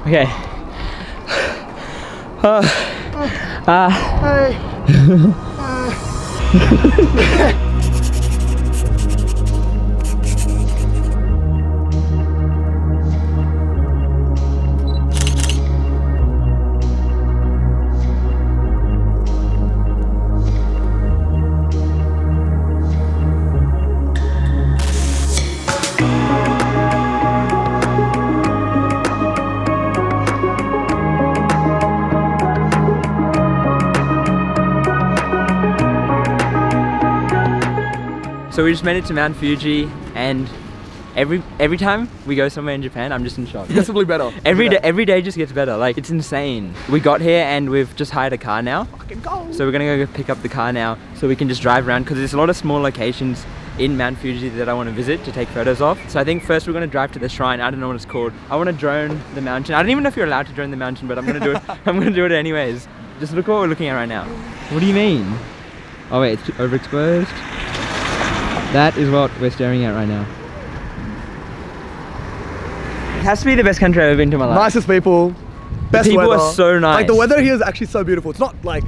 Okay. So we just made it to Mount Fuji, and every time we go somewhere in Japan, I'm just in shock. It's simply better. Every day just gets better. Like, it's insane. We got here and we've just hired a car now. Fucking go. So we're gonna go pick up the car now so we can just drive around, because there's a lot of small locations in Mount Fuji that I want to visit to take photos of. So I think first we're gonna drive to the shrine. I don't know what it's called. I want to drone the mountain. I don't even know if you're allowed to drone the mountain, but I'm gonna do it. I'm gonna do it anyways. Just look what we're looking at right now. What do you mean? Oh wait, it's overexposed. That is what we're staring at right now. It has to be the best country I've ever been to in my life. Nicest people, best the people weather. are so nice. Like, the weather here is actually so beautiful. It's not like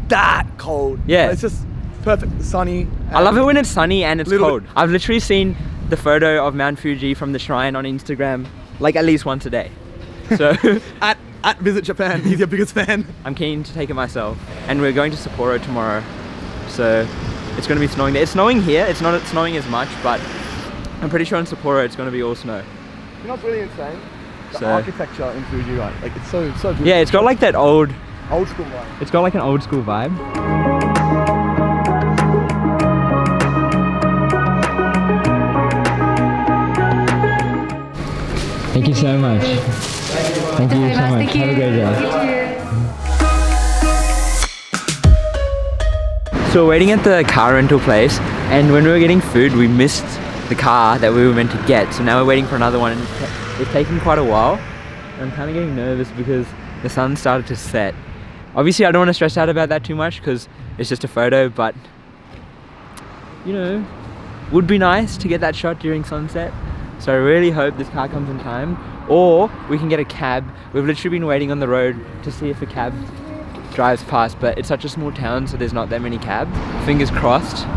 that cold. Yeah. It's just perfect, sunny. I love it when it's sunny and it's cold. bit. I've literally seen the photo of Mount Fuji from the shrine on Instagram like at least once a day. So at Visit Japan, he's your biggest fan. I'm keen to take it myself. And we're going to Sapporo tomorrow. So it's going to be snowing there. It's snowing here. It's not snowing as much, but I'm pretty sure in Sapporo it's going to be all snow. You know what's really insane? The So- architecture in Fuji, like it's so beautiful. Yeah, it's got like that old Old school vibe. It's got like an old school vibe. Thank you so much. Thank you so much. Have a great day. So we're waiting at the car rental place, and when we were getting food we missed the car that we were meant to get, so now we're waiting for another one, and it's taking quite a while. I'm kind of getting nervous because the sun started to set. Obviously I don't want to stress out about that too much because it's just a photo, but you know, would be nice to get that shot during sunset. So I really hope this car comes in time, or we can get a cab. We've literally been waiting on the road to see if a cab drives past, but it's such a small town, so there's not that many cabs. Fingers crossed.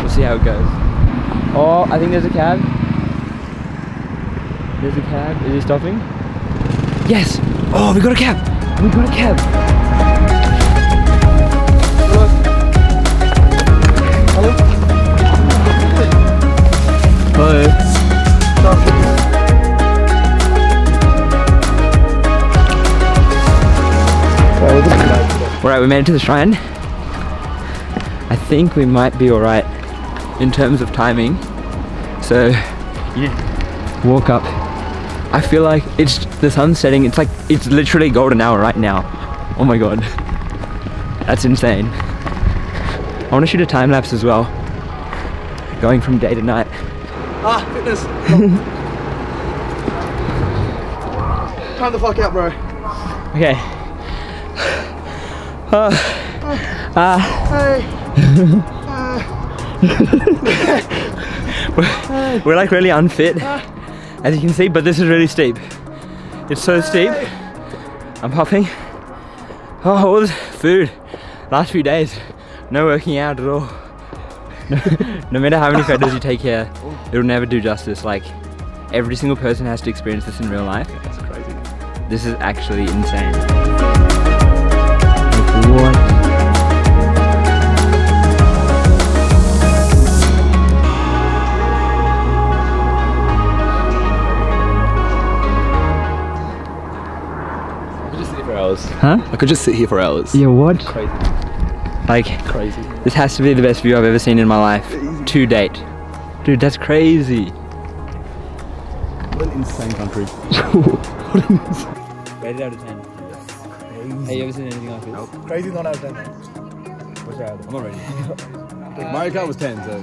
We'll see how it goes. Oh, I think there's a cab. There's a cab. Is he stopping? Yes! Oh, we got a cab! We got a cab! Hello? Hello. Alright, we made it to the shrine. I think we might be alright in terms of timing. So, yeah, walk up. I feel like it's the sun's setting. It's like, it's literally golden hour right now. Oh my god. That's insane. I want to shoot a time lapse as well. Going from day to night. Ah, fitness. Time the fuck out, bro. Okay. We're like really unfit, as you can see, but this is really steep. It's so steep. I'm puffing. Oh, all this food. Last few days, no working out at all. No matter how many photos you take here, it'll never do justice. Like, every single person has to experience this in real life. That's crazy. This is actually insane. Like, what? Huh? I could just sit here for hours. Yeah, what? Crazy. Like, Crazy. this has to be the best view I've ever seen in my life to date. Dude, that's crazy. What an insane country. Rated out of 10. Crazy. Have you ever seen anything like this? Nope. Crazy is not out of 10. What's your other? I'm not ready. Mario Kart was 10, so.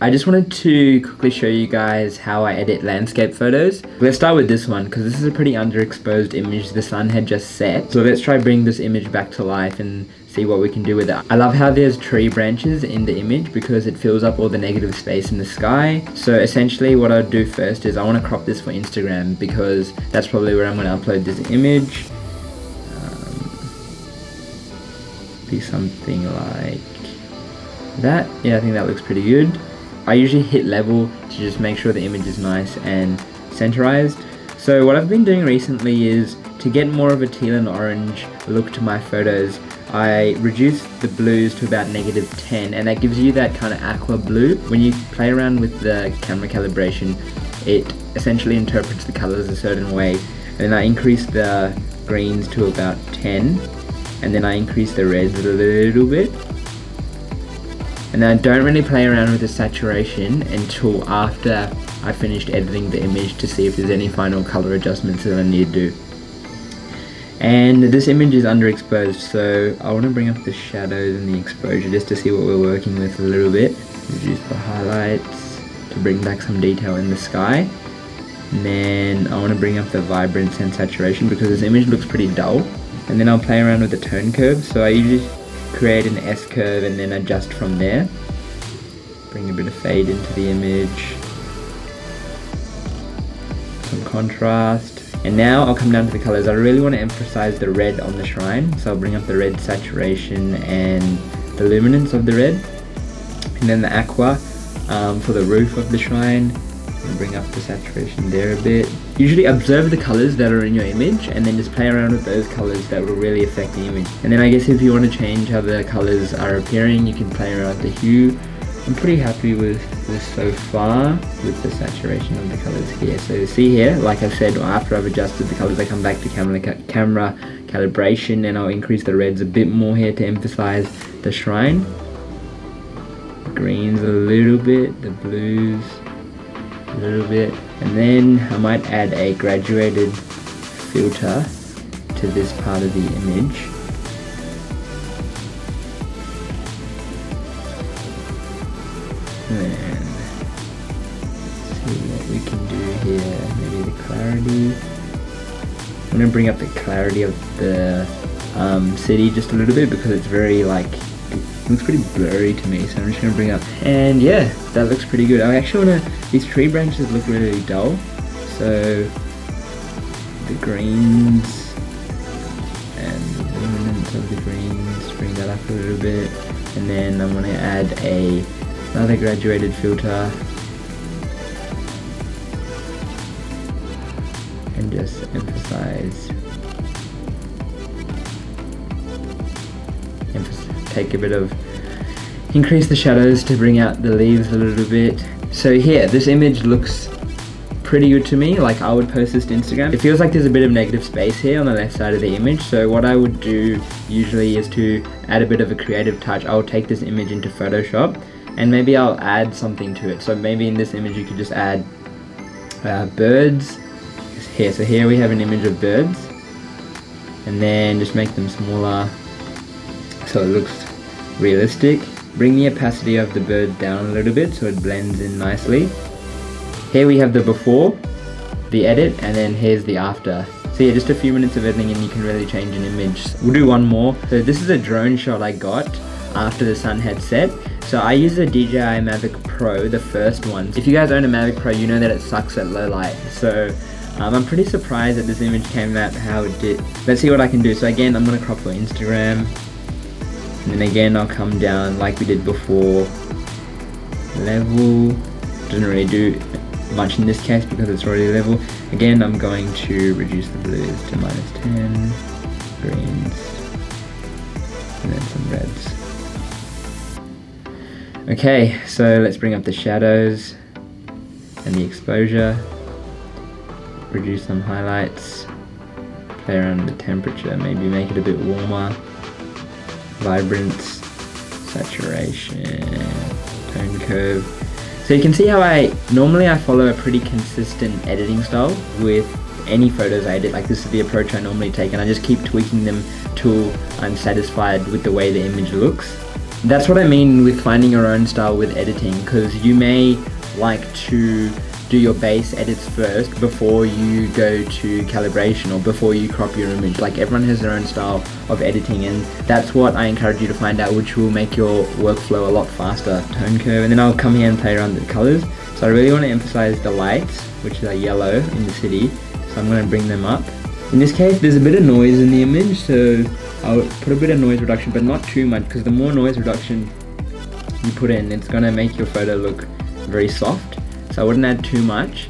I just wanted to quickly show you guys how I edit landscape photos. Let's start with this one because this is a pretty underexposed image. The sun had just set. So let's try bring this image back to life and see what we can do with it. I love how there's tree branches in the image because it fills up all the negative space in the sky. So essentially what I'll do first is I want to crop this for Instagram because that's probably where I'm going to upload this image. Be something like that. Yeah, I think that looks pretty good. I usually hit level to just make sure the image is nice and centerized. So what I've been doing recently is to get more of a teal and orange look to my photos, I reduce the blues to about -10, and that gives you that kind of aqua blue. When you play around with the camera calibration, it essentially interprets the colors a certain way. And then I increase the greens to about 10, and then I increase the reds a little bit. And I don't really play around with the saturation until after I finished editing the image to see if there's any final color adjustments that I need to do. And this image is underexposed, so I want to bring up the shadows and the exposure just to see what we're working with a little bit. Reduce the highlights to bring back some detail in the sky. And then I want to bring up the vibrance and saturation because this image looks pretty dull. And then I'll play around with the tone curve, so I usually create an S curve and then adjust from there. Bring a bit of fade into the image, some contrast, and now I'll come down to the colors. I really want to emphasize the red on the shrine, so I'll bring up the red saturation and the luminance of the red, and then the aqua for the roof of the shrine. And bring up the saturation there a bit. Usually observe the colors that are in your image and then just play around with those colors that will really affect the image. And then I guess if you want to change how the colors are appearing, you can play around the hue. I'm pretty happy with this so far with the saturation of the colors here. So see here, like I said, after I've adjusted the colors, I come back to camera calibration and I'll increase the reds a bit more here to emphasize the shrine. Greens a little bit, the blues a little bit, and then I might add a graduated filter to this part of the image. And see what we can do here. Maybe the clarity. I'm gonna bring up the clarity of the city just a little bit because it's very like, it looks pretty blurry to me, so I'm just going to bring up, and yeah, that looks pretty good. I actually want to, these tree branches look really dull, so the greens and the luminance of the greens, bring that up a little bit, and then I'm going to add another graduated filter, and just emphasize, take a bit of, increase the shadows to bring out the leaves a little bit. So here, this image looks pretty good to me. Like, I would post this to Instagram. It feels like there's a bit of negative space here on the left side of the image. So what I would do usually is to add a bit of a creative touch. I'll take this image into Photoshop and maybe I'll add something to it. So maybe in this image you could just add birds here. So here we have an image of birds, and then just make them smaller so it looks realistic. Bring the opacity of the bird down a little bit so it blends in nicely. Here we have the before, the edit, and then here's the after. So yeah, just a few minutes of editing and you can really change an image. We'll do one more. So this is a drone shot I got after the sun had set. So I use the DJI Mavic Pro, the first one. If you guys own a Mavic Pro, you know that it sucks at low light. So I'm pretty surprised that this image came out how it did. Let's see what I can do. So again, I'm gonna crop for Instagram. And then again, I'll come down like we did before. Level, doesn't really do much in this case because it's already level. Again, I'm going to reduce the blues to -10, greens, and then some reds. Okay, so let's bring up the shadows and the exposure. Reduce some highlights, play around with the temperature, maybe make it a bit warmer. Vibrance, saturation, tone curve. So you can see how normally I follow a pretty consistent editing style with any photos I edit. Like, this is the approach I normally take, and I just keep tweaking them till I'm satisfied with the way the image looks. that's what I mean with finding your own style with editing, because you may like to do your base edits first before you go to calibration or before you crop your image. Like, everyone has their own style of editing, and that's what I encourage you to find out, which will make your workflow a lot faster. Tone curve, and then I'll come here and play around with the colors. So I really want to emphasize the lights, which are yellow in the city, so I'm going to bring them up. In this case, there's a bit of noise in the image, so I'll put a bit of noise reduction, but not too much, because the more noise reduction you put in, it's going to make your photo look very soft. So I wouldn't add too much,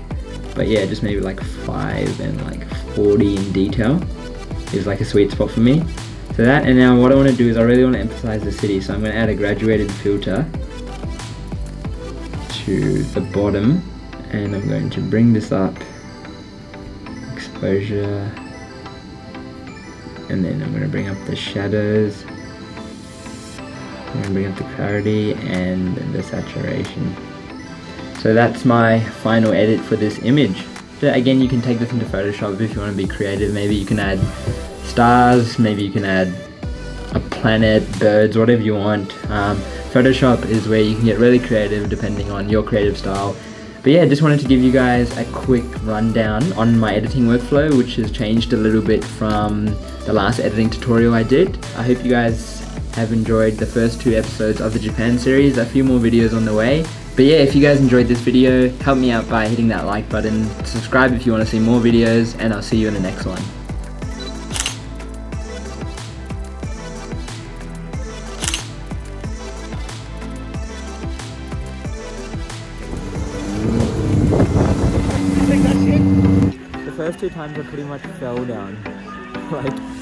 but yeah, just maybe like 5 and like 40 in detail is like a sweet spot for me. So that, and now what I want to do is I really want to emphasize the city, so I'm going to add a graduated filter to the bottom, and I'm going to bring this up, exposure, and then I'm going to bring up the shadows, I'm going to bring up the clarity and the saturation. So that's my final edit for this image. So again, you can take this into Photoshop if you want to be creative. Maybe you can add stars, maybe you can add a planet, birds, whatever you want. Photoshop is where you can get really creative depending on your creative style. But yeah, just wanted to give you guys a quick rundown on my editing workflow, which has changed a little bit from the last editing tutorial I did. I hope you guys have enjoyed the first 2 episodes of the Japan series. A few more videos on the way. But yeah, if you guys enjoyed this video, help me out by hitting that like button, subscribe if you want to see more videos, and I'll see you in the next one. The first 2 times I pretty much fell down. Like,